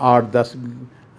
8-10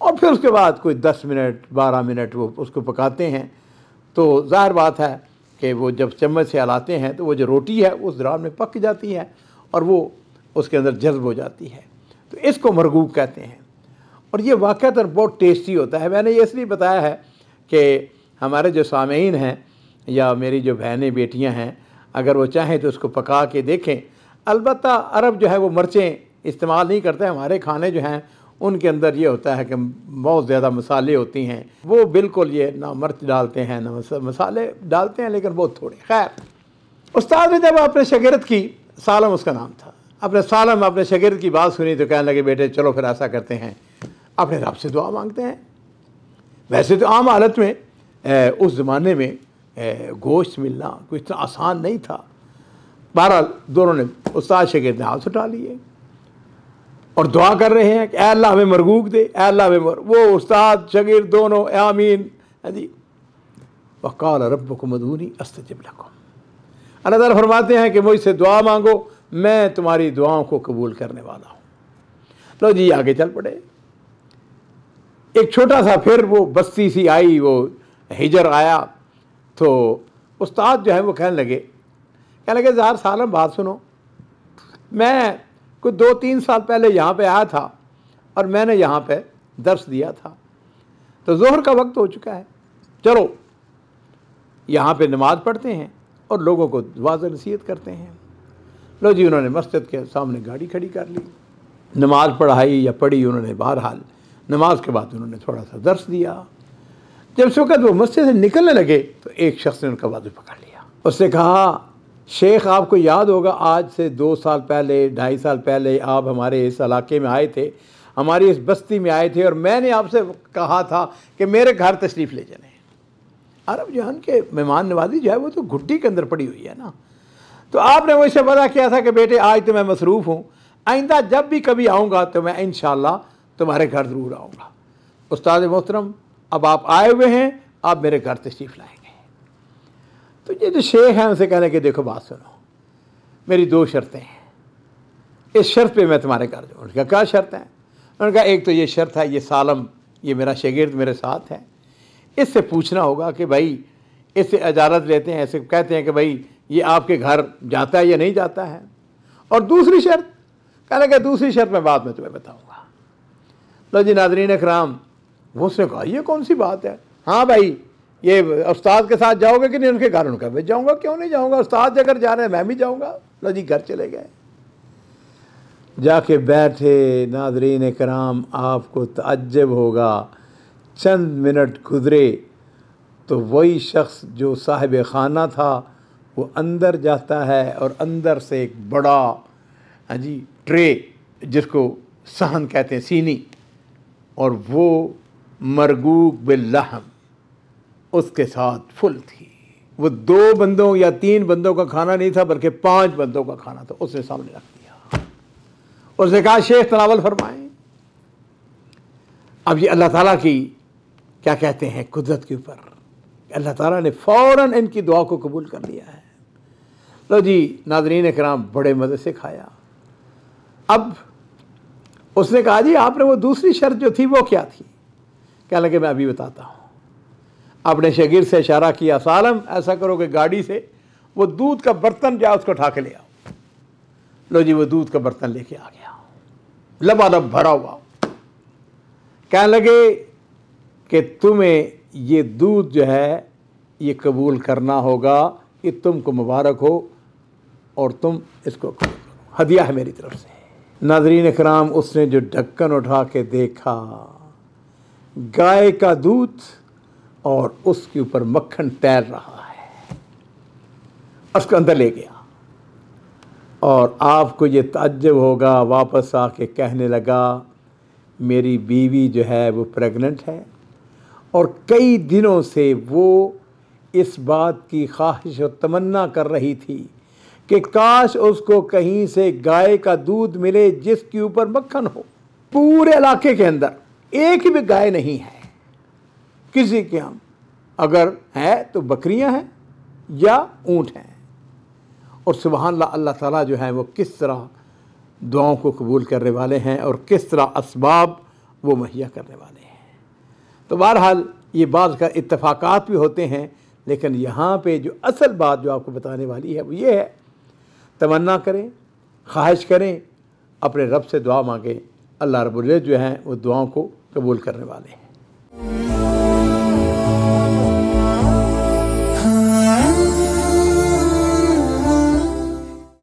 اور پھر اس کے بعد کوئی 10 منٹ 12 منٹ وہ اس کو پکاتے ہیں، تو ظاہر بات ہے کہ وہ جب چمچ سے ہلاتے ہیں تو وہ جو روٹی ہے اس دوران میں پک جاتی ہے اور وہ اس کے اندر جذب ہو جاتی ہے، تو اس کو مرغوب کہتے ہیں۔ اور یہ واقعتاً بہت ٹیسٹی ہوتا ہے۔ میں نے یہ اس لیے بتایا ہے کہ ہمارے جو سامعین ہیں یا میری جو بہنیں بیٹیاں ہیں، اگر وہ چاہیں تو اس کو پکا کے دیکھیں۔ البتہ عرب جو ہے وہ مرچیں استعمال نہیں کرتے، ہمارے کھانے جو ہیں ان کے اندر یہ ہوتا ہے کہ بہت زیادہ مسالے ہوتی ہیں، وہ بالکل یہ نہ مرچ ڈالتے ہیں نہ مسالے ڈالتے ہیں، لیکن بہت تھوڑے۔ خیر، استاد نے جب اپنے شاگرد کی، سالم اس کا نام تھا، اپنے شاگرد کی بات سنی تو کہنے لگے بیٹے چلو پھر ایسا کرتے ہیں، اپنے رب سے دعا مانگتے ہیں۔ ویسے تو عام حالت میں اس زمانے میں گوشت ملنا کوئی اتنا آسان نہیں تھا۔ بہرحال دونوں نے، استاد شاگرد نے ہاتھ اٹھا لیے اور دعا کر رہے ہیں کہ اے اللہ ہمیں مرغوب دے، اے اللہ ہمیں وہ استاد شاگرد دونوں آمین جی۔ وقال ربکم ادعونی استجب لکم، اللہ تعالیٰ فرماتے ہیں کہ مجھ سے دعا مانگو، میں تمہاری دعاؤں کو قبول کرنے والا ہوں۔ لو جی آگے چل پڑے۔ ایک چھوٹا سا پھر وہ بستی سی آئی، وہ ہجر آیا، تو استاد جو ہے وہ کہنے لگے ظاہر سالم بات سنو، میں کوئی 2-3 سال پہلے یہاں پہ آیا تھا اور میں نے یہاں پہ درس دیا تھا، تو ظہر کا وقت ہو چکا ہے، چلو یہاں پہ نماز پڑھتے ہیں اور لوگوں کو واضح نصیحت کرتے ہیں۔ لو جی انہوں نے مسجد کے سامنے گاڑی کھڑی کر لی، نماز پڑھائی یا پڑھی انہوں نے، بہرحال نماز کے بعد انہوں نے تھوڑا سا درس دیا۔ جب اس وقت وہ مسجد سے نکلنے لگے تو ایک شخص نے ان کا بازو پکڑ لیا، اس نے کہا شیخ آپ کو یاد ہوگا آج سے 2 سال پہلے 2.5 سال پہلے آپ ہمارے اس علاقے میں آئے تھے، ہماری اس بستی میں آئے تھے، اور میں نے آپ سے کہا تھا کہ میرے گھر تشریف لے جائیں۔ عرب جو ہے ان کے مہمان نوازی جو ہے وہ تو گھٹی کے اندر پڑی ہوئی ہے نا، تو آپ نے مجھ سے وعدہ کیا تھا کہ بیٹے آج تو میں مصروف ہوں، آئندہ جب بھی کبھی آؤں گا تو میں انشاءاللہ تمہارے گھر ضرور آؤں گا۔ استاد محترم اب آپ آئے ہوئے ہیں، آپ میرے گھر تشریف لائیں گے۔ تو یہ جو شیخ ہیں ان سے کہنے کہ دیکھو بات سنو، میری 2 شرطیں ہیں، اس شرط پہ میں تمہارے گھر جاؤں۔ ان کا کیا شرط ہے؟ انہوں نے کہا ایک تو یہ شرط ہے، یہ سالم یہ میرا شاگرد میرے ساتھ ہے، اس سے پوچھنا ہوگا کہ بھائی اس سے اجازت لیتے ہیں، ایسے کہتے ہیں کہ بھائی یہ آپ کے گھر جاتا ہے یا نہیں جاتا ہے۔ اور دوسری شرط، کہنے کہ دوسری شرط میں بعد میں تمہیں بتاؤں گا۔ لو جی ناظرین اکرام، وہ اس نے کہا یہ کون سی بات ہے، ہاں بھائی یہ استاد کے ساتھ جاؤ گے کہ نہیں ان کے گھر؟ ان کا میں جاؤں گا، کیوں نہیں جاؤں گا، استاد اگر جا رہے ہیں میں بھی جاؤں گا۔ لو جی گھر چلے گئے، جا کے بیٹھے۔ ناظرین اکرام آپ کو تعجب ہوگا، چند منٹ گزرے تو وہی شخص جو صاحب خانہ تھا وہ اندر جاتا ہے اور اندر سے ایک بڑا ٹرے، جس کو صحن کہتے ہیں، سینی، اور وہ مرغوب باللحم اس کے ساتھ فل تھی۔ وہ 2 بندوں یا 3 بندوں کا کھانا نہیں تھا بلکہ 5 بندوں کا کھانا تھا، اس نے سامنے رکھ دیا۔ اس نے کہا شیخ تناول فرمائیں۔ اب یہ اللہ تعالیٰ کی کیا کہتے ہیں قدرت کے اوپر، اللہ تعالیٰ نے فوراً ان کی دعا کو قبول کر لیا ہے۔ لو جی ناظرین اکرام بڑے مزے سے کھایا۔ اب اس نے کہا جی آپ نے وہ دوسری شرط جو تھی وہ کیا تھی؟ کہنے لگے میں ابھی بتاتا ہوں۔ اپنے شاگرد سے اشارہ کیا، سالم ایسا کرو کہ گاڑی سے وہ دودھ کا برتن جا اس کو اٹھا کے لے آؤ۔ لو جی وہ دودھ کا برتن لے کے آ گیا، لبالب بھرا ہوا۔ کہنے لگے کہ تمہیں یہ دودھ جو ہے یہ قبول کرنا ہوگا، کہ تم کو مبارک ہو اور تم اس کو قبول کرو، ہدیہ ہے میری طرف سے۔ ناظرین اکرام اس نے جو ڈھکن اٹھا کے دیکھا، گائے کا دودھ اور اس کے اوپر مکھن تیر رہا ہے، اس کو اندر لے گیا۔ اور آپ کو یہ تعجب ہوگا، واپس آ کے کہنے لگا میری بیوی جو ہے وہ پریگننٹ ہے، اور کئی دنوں سے وہ اس بات کی خواہش و تمنا کر رہی تھی کہ کاش اس کو کہیں سے گائے کا دودھ ملے جس کے اوپر مکھن ہو۔ پورے علاقے کے اندر ایک بھی گائے نہیں ہے کسی کے ہم، اگر ہے تو بکریاں ہیں یا اونٹ ہیں۔ اور سبحان اللہ، اللہ تعالیٰ جو ہے وہ کس طرح دعاؤں کو قبول کرنے والے ہیں اور کس طرح اسباب وہ مہیا کرنے والے ہیں۔ تو بہرحال یہ بعض کا اتفاقات بھی ہوتے ہیں، لیکن یہاں پہ جو اصل بات جو آپ کو بتانے والی ہے وہ یہ ہے، تمنا کریں، خواہش کریں، اپنے رب سے دعا مانگیں، اللہ رب العزت جو ہیں وہ دعاؤں کو قبول کرنے والے ہیں۔